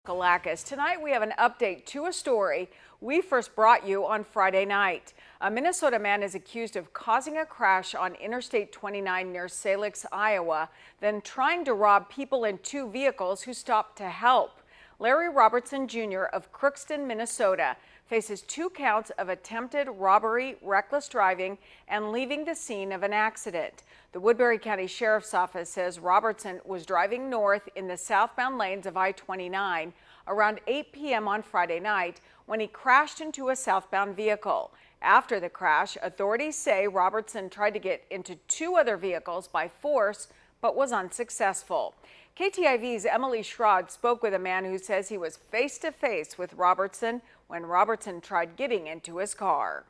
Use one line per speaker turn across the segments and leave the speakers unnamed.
Galacus. Tonight we have an update to a story we first brought you on Friday night. A Minnesota man is accused of causing a crash on Interstate 29 near Salix, Iowa, then trying to rob people in two vehicles who stopped to help. Larry Robertson Jr. of Crookston, Minnesota, faces 2 counts of attempted robbery, reckless driving, and leaving the scene of an accident. The Woodbury County Sheriff's Office says Robertson was driving north in the southbound lanes of I-29 around 8 p.m. on Friday night when he crashed into a southbound vehicle. After the crash, authorities say Robertson tried to get into 2 other vehicles by force but was unsuccessful. KTIV's Emily Schrod spoke with a man who says he was face to face with Robertson when Robertson tried getting into his car.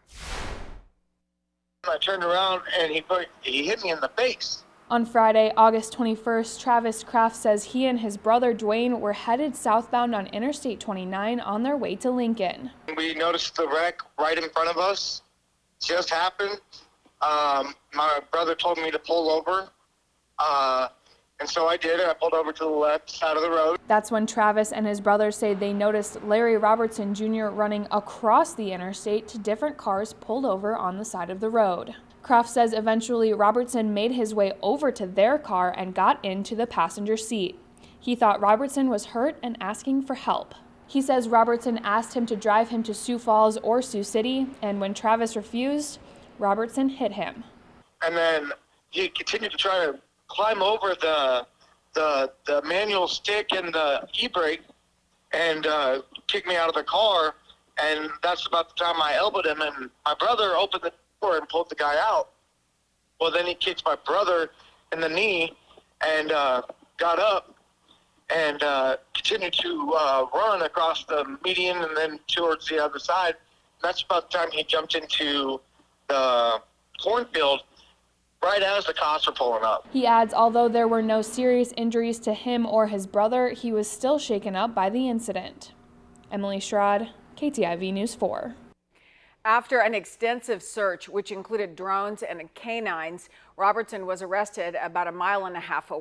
I turned around and he hit me in the face.
On Friday, August 21st, Travis Kraft says he and his brother Dwayne were headed southbound on Interstate 29 on their way to Lincoln.
We noticed the wreck right in front of us. Just happened. My brother told me to pull over. And so I did. I pulled over to the left side of the road.
That's when Travis and his brother say they noticed Larry Robertson Jr. running across the interstate to different cars pulled over on the side of the road. Kraft says eventually Robertson made his way over to their car and got into the passenger seat. He thought Robertson was hurt and asking for help. He says Robertson asked him to drive him to Sioux Falls or Sioux City, and when Travis refused, Robertson hit him.
And then he continued to try to climb over the manual stick and the e-brake and kick me out of the car, and that's about the time I elbowed him, and my brother opened the door and pulled the guy out. Well, then he kicked my brother in the knee and got up and continued to run across the median and then towards the other side. And that's about the time he jumped into the cornfield right as the cops were pulling up.
He adds although there were no serious injuries to him or his brother, he was still shaken up by the incident. Emily Schrod, KTIV News 4.
After an extensive search, which included drones and canines, Robertson was arrested about a mile and a half away.